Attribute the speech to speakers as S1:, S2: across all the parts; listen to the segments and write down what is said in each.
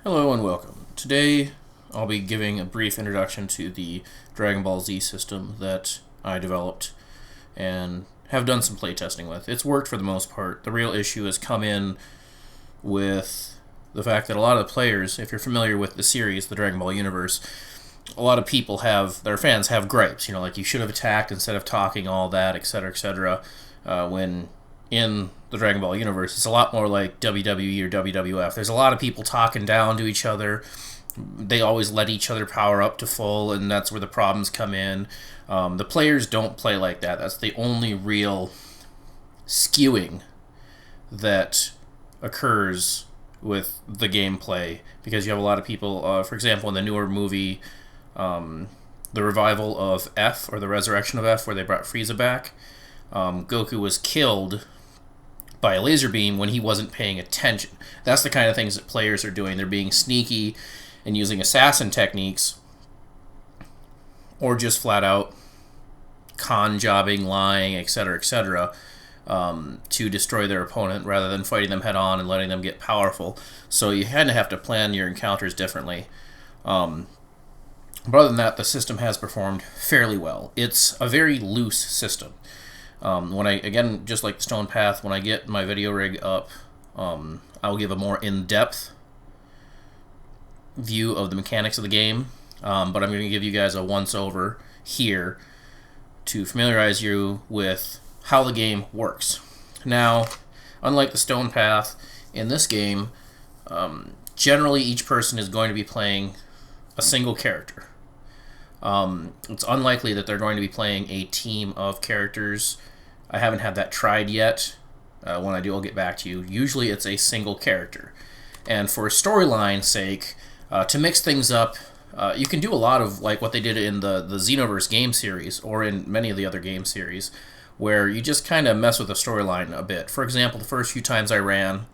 S1: Hello and welcome. Today I'll be giving a brief introduction to the DragonBall Z system that I developed and have done some playtesting with. It's worked for the most part. The real issue has come in with the fact that a lot of the players, if you're familiar with the series, the Dragon Ball universe, a lot of people their fans have gripes, like you should have attacked instead of talking, all that, etc., etc., when in the Dragon Ball universe, it's a lot more like WWE or WWF. There's a lot of people talking down to each other. They always let each other power up to full, and that's where the problems come in. The players don't play like that. That's the only real skewing that occurs with the gameplay, because you have a lot of people, for example, in the newer movie, the revival of F, or the resurrection of F, where they brought Frieza back, Goku was killed by a laser beam when he wasn't paying attention. That's the kind of things that players are doing. They're being sneaky and using assassin techniques, or just flat out con jobbing, lying, etc., etc., to destroy their opponent rather than fighting them head on and letting them get powerful. So you kind of have to plan your encounters differently. But other than that, the system has performed fairly well. It's a very loose system. Again, just like the Stone Path, when I get my video rig up, I'll give a more in-depth view of the mechanics of the game, but I'm going to give you guys a once-over here to familiarize you with how the game works. Now, unlike the Stone Path, in this game, generally each person is going to be playing a single character. It's unlikely that they're going to be playing a team of characters. I haven't had that tried yet. When I do, I'll get back to you. Usually it's a single character. And for storyline's sake, to mix things up, you can do a lot of like what they did in the Xenoverse game series, or in many of the other game series, where you just kind of mess with the storyline a bit. For example, the first few times I ran,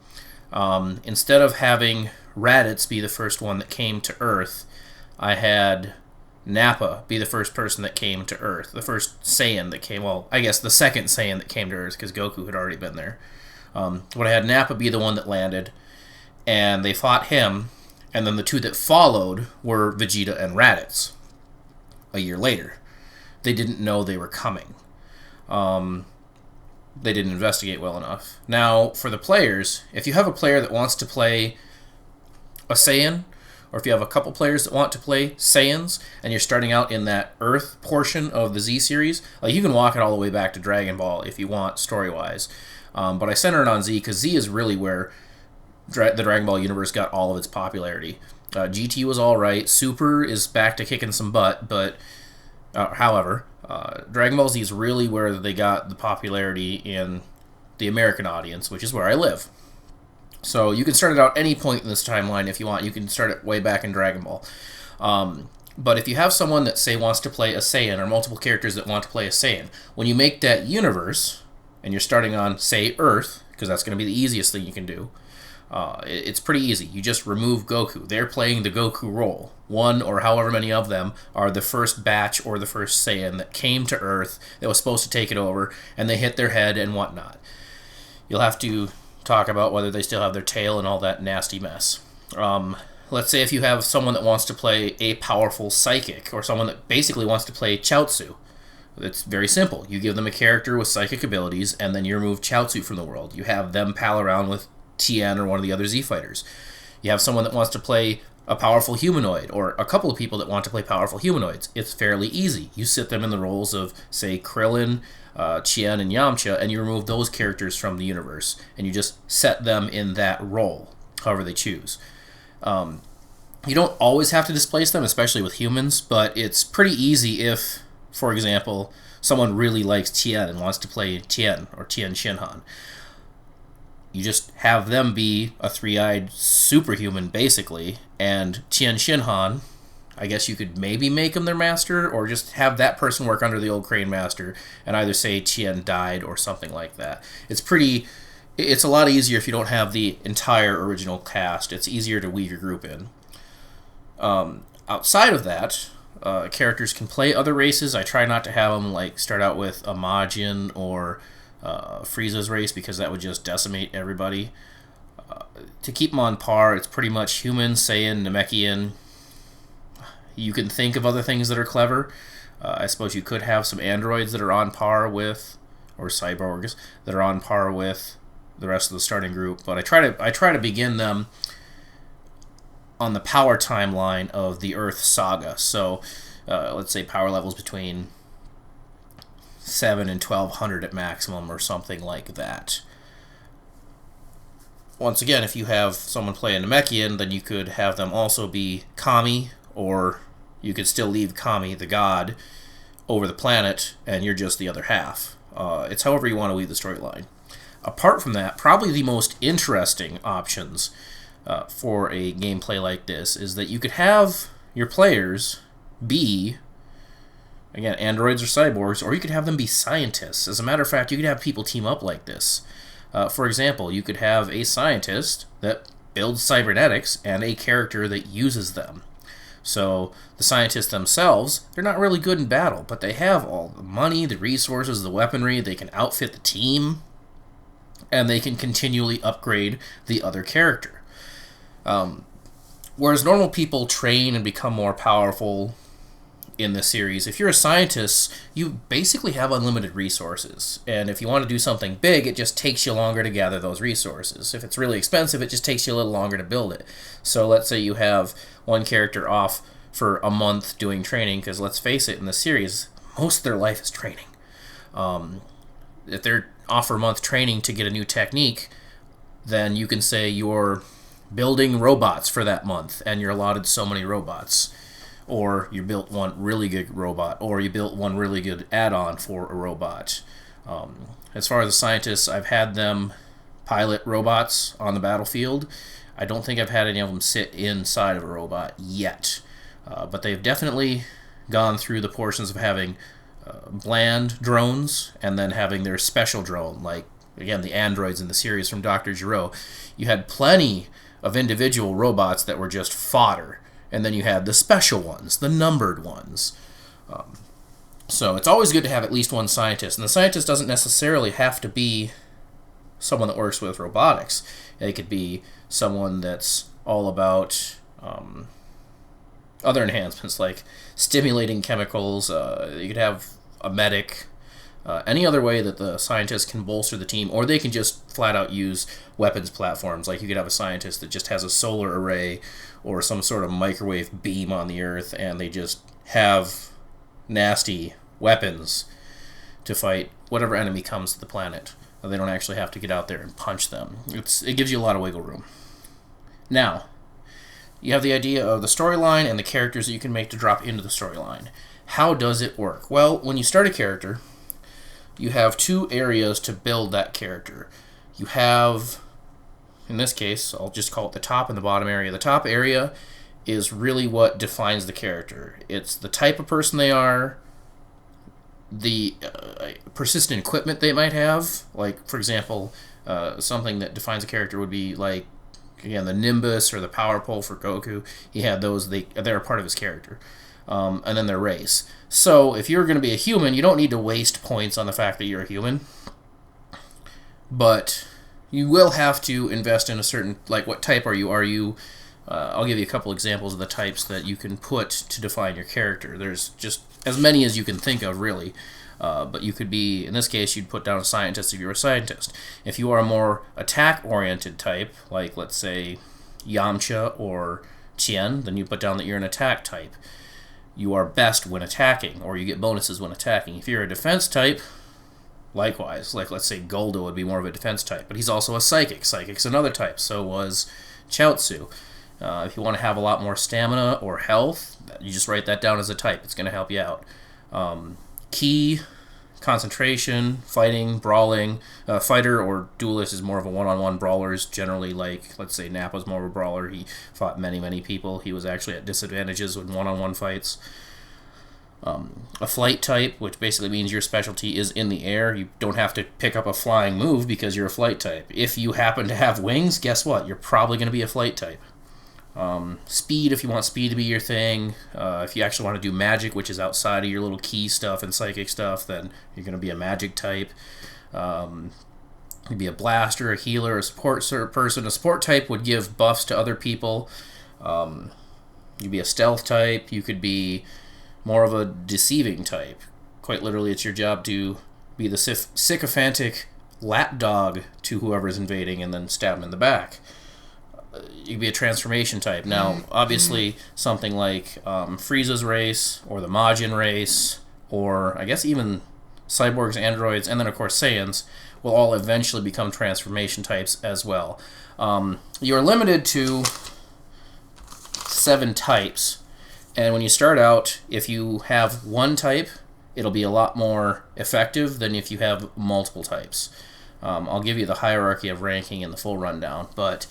S1: instead of having Raditz be the first one that came to Earth, I had Nappa be the first person that came to Earth. The first Saiyan that came, well, I guess the second Saiyan that came to Earth, because Goku had already been there. But I had Nappa be the one that landed, and they fought him, and then the two that followed were Vegeta and Raditz a year later. They didn't know they were coming. They didn't investigate well enough. Now, for the players, if you have a player that wants to play a Saiyan, or if you have a couple players that want to play Saiyans, and you're starting out in that Earth portion of the Z series, like you can walk it all the way back to Dragon Ball if you want, story-wise. But I center it on Z, because Z is really where the Dragon Ball universe got all of its popularity. GT was alright, Super is back to kicking some butt, but however, Dragon Ball Z is really where they got the popularity in the American audience, which is where I live. So you can start it out any point in this timeline if you want. You can start it way back in Dragon Ball. But if you have someone that, say, wants to play a Saiyan, or multiple characters that want to play a Saiyan, when you make that universe, and you're starting on, say, Earth, because that's going to be the easiest thing you can do, it's pretty easy. You just remove Goku. They're playing the Goku role. One, or however many of them, are the first batch or the first Saiyan that came to Earth that was supposed to take it over, and they hit their head and whatnot. You'll have to talk about whether they still have their tail and all that nasty mess. Let's say if you have someone that wants to play a powerful psychic, or someone that basically wants to play Chaozu. It's very simple. You give them a character with psychic abilities, and then you remove Chaozu from the world. You have them pal around with Tien or one of the other Z fighters. You have someone that wants to play a powerful humanoid, or a couple of people that want to play powerful humanoids. It's fairly easy. You sit them in the roles of, say, Krillin, Tien, and Yamcha, and you remove those characters from the universe, and you just set them in that role, however they choose. You don't always have to displace them, especially with humans, but it's pretty easy if, for example, someone really likes Tien and wants to play Tien, or Tien Shinhan. You just have them be a three-eyed superhuman, basically, and Tien Shinhan, I guess you could maybe make him their master, or just have that person work under the old Crane Master, and either say Tien died or something like that. It's a lot easier if you don't have the entire original cast. It's easier to weave your group in. Outside of that, characters can play other races. I try not to have them like start out with a Majin or Frieza's race, because that would just decimate everybody. To keep them on par, it's pretty much human, Saiyan, Namekian. You can think of other things that are clever. I suppose you could have some androids that are on par with, or cyborgs that are on par with the rest of the starting group. But I try to begin them on the power timeline of the Earth saga. So let's say power levels between 7 and 1200 at maximum, or something like that. Once again, if you have someone play a Namekian, then you could have them also be Kami, or you could still leave Kami, the god, over the planet, and you're just the other half. It's however you want to lead the storyline. Apart from that, probably the most interesting options for a gameplay like this is that you could have your players be, again, androids or cyborgs, or you could have them be scientists. As a matter of fact, you could have people team up like this. For example, you could have a scientist that builds cybernetics and a character that uses them. So the scientists themselves, they're not really good in battle, but they have all the money, the resources, the weaponry, they can outfit the team, and they can continually upgrade the other character. Whereas normal people train and become more powerful in this series, if you're a scientist, you basically have unlimited resources. And if you want to do something big, it just takes you longer to gather those resources. If it's really expensive, it just takes you a little longer to build it. So let's say you have one character off for a month doing training, because let's face it, in the series, most of their life is training. If they're off for a month training to get a new technique, then you can say you're building robots for that month, and you're allotted so many robots. Or you built one really good robot, or you built one really good add-on for a robot. As far as the scientists, I've had them pilot robots on the battlefield. I don't think I've had any of them sit inside of a robot yet. But they've definitely gone through the portions of having bland drones and then having their special drone, like, again, the androids in the series from Dr. Giro. You had plenty of individual robots that were just fodder. And then you had the special ones, the numbered ones. So it's always good to have at least one scientist. And the scientist doesn't necessarily have to be someone that works with robotics. It could be someone that's all about other enhancements, like stimulating chemicals. You could have a medic. Any other way that the scientist can bolster the team, or they can just flat out use weapons platforms. Like you could have a scientist that just has a solar array or some sort of microwave beam on the Earth, and they just have nasty weapons to fight whatever enemy comes to the planet. They don't actually have to get out there and punch them. It gives you a lot of wiggle room. Now, you have the idea of the storyline and the characters that you can make to drop into the storyline. How does it work? Well, when you start a character, you have two areas to build that character. You have, in this case, I'll just call it the top and the bottom area. The top area is really what defines the character. It's the type of person they are, the persistent equipment they might have. Like, for example, something that defines a character would be like, again, the Nimbus or the Power Pole for Goku. He had those. They're a part of his character. And then their race. So if you're going to be a human, you don't need to waste points on the fact that you're a human. But you will have to invest in a certain, like, what type are you? I'll give you a couple examples of the types that you can put to define your character. There's just as many as you can think of, really. But you could be, in this case, you'd put down a scientist if you're a scientist. If you are a more attack-oriented type, like, let's say, Yamcha or Tien, then you put down that you're an attack type. You are best when attacking, or you get bonuses when attacking. If you're a defense type, likewise. Like, let's say Goldo would be more of a defense type, but he's also a psychic. Psychic's another type, so was Chaozu. If you want to have a lot more stamina or health, you just write that down as a type. It's going to help you out. Ki, concentration, fighting, brawling. Fighter or duelist is more of a one-on-one. Brawlers generally, like, let's say Nappa's more of a brawler. He fought many people. He was actually at disadvantages in one-on-one fights. A flight type, which basically means your specialty is in the air. You don't have to pick up a flying move because you're a flight type. If you happen to have wings, guess what? You're probably going to be a flight type. Speed, if you want speed to be your thing. If you actually want to do magic, which is outside of your little key stuff and psychic stuff, then you're going to be a magic type. You'd be a blaster, a healer, a support person. A support type would give buffs to other people. You'd be a stealth type. You could be more of a deceiving type. Quite literally, it's your job to be the sycophantic lapdog to whoever's invading and then stab him in the back. You'd be a transformation type. Now, obviously, something like Frieza's race, or the Majin race, or I guess even cyborgs, androids, and then of course Saiyans will all eventually become transformation types as well. You're limited to 7 types, and when you start out, if you have one type, it'll be a lot more effective than if you have multiple types. I'll give you the hierarchy of ranking in the full rundown, but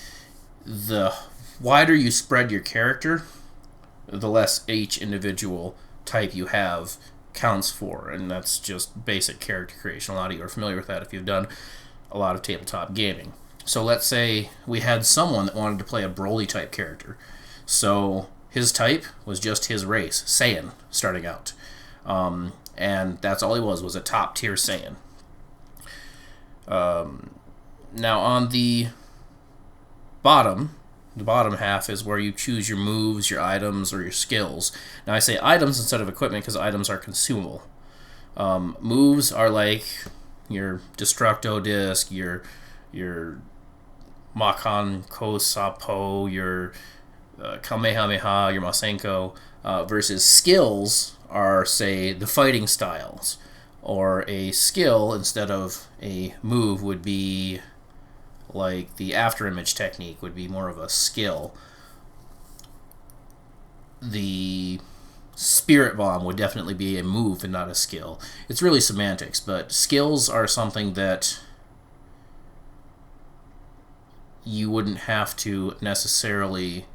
S1: the wider you spread your character, the less each individual type you have counts for, and that's just basic character creation. A lot of you are familiar with that if you've done a lot of tabletop gaming. So let's say we had someone that wanted to play a Broly type character. So his type was just his race, Saiyan, starting out. And that's all he was a top tier Saiyan. Now on the bottom half is where you choose your moves, your items, or your skills. Now I say items instead of equipment because items are consumable. Moves are like your Destructo Disc, your Makan Kosapo, your Kamehameha, your Masenko, versus skills are, say, the fighting styles. Or a skill instead of a move would be like the afterimage technique would be more of a skill. The spirit bomb would definitely be a move and not a skill. It's really semantics, but skills are something that you wouldn't have to necessarily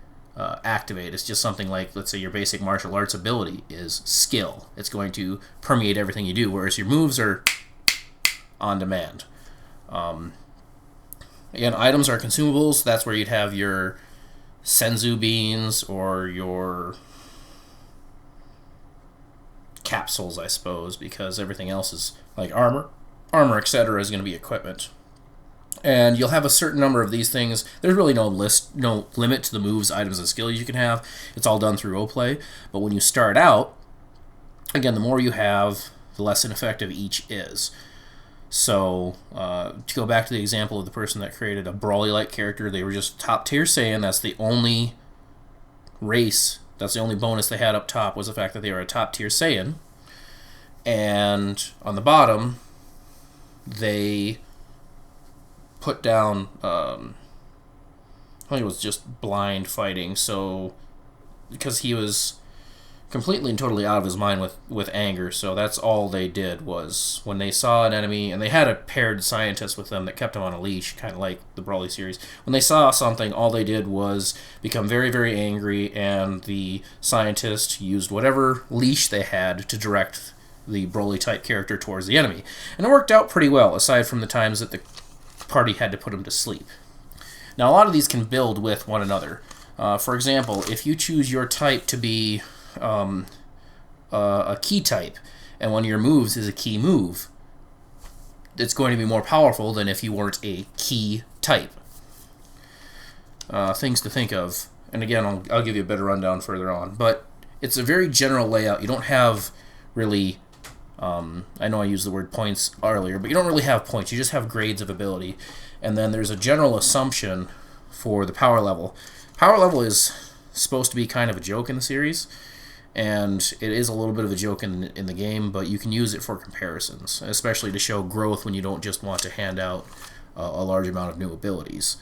S1: activate. It's just something like, let's say, your basic martial arts ability is skill. It's going to permeate everything you do, whereas your moves are on demand. Again, items are consumables. That's where you'd have your senzu beans or your capsules, I suppose, because everything else is like armor, etc. is going to be equipment. And you'll have a certain number of these things. There's really no limit to the moves, items, and skills you can have. It's all done through roleplay. But when you start out, again, the more you have, the less ineffective each is. So, to go back to the example of the person that created a Broly-like character, they were just top-tier Saiyan. That's the only race, that's the only bonus they had up top, was the fact that they were a top-tier Saiyan. And on the bottom, they put down, I think it was just blind fighting, so, because he was completely and totally out of his mind with anger, so that's all they did was when they saw an enemy, and they had a paired scientist with them that kept him on a leash, kind of like the Broly series. When they saw something, all they did was become very, very angry, and the scientist used whatever leash they had to direct the Broly-type character towards the enemy. And it worked out pretty well, aside from the times that the party had to put him to sleep. Now, a lot of these can build with one another. For example, if you choose your type to be a key type, and one of your moves is a key move, it's going to be more powerful than if you weren't a key type. Things to think of, and again, I'll give you a better rundown further on, but it's a very general layout. You don't have really, I know I used the word points earlier, but you don't really have points. You just have grades of ability, and then there's a general assumption for the power level. Power level is supposed to be kind of a joke in the series, and it is a little bit of a joke in the game, but you can use it for comparisons, especially to show growth when you don't just want to hand out a large amount of new abilities.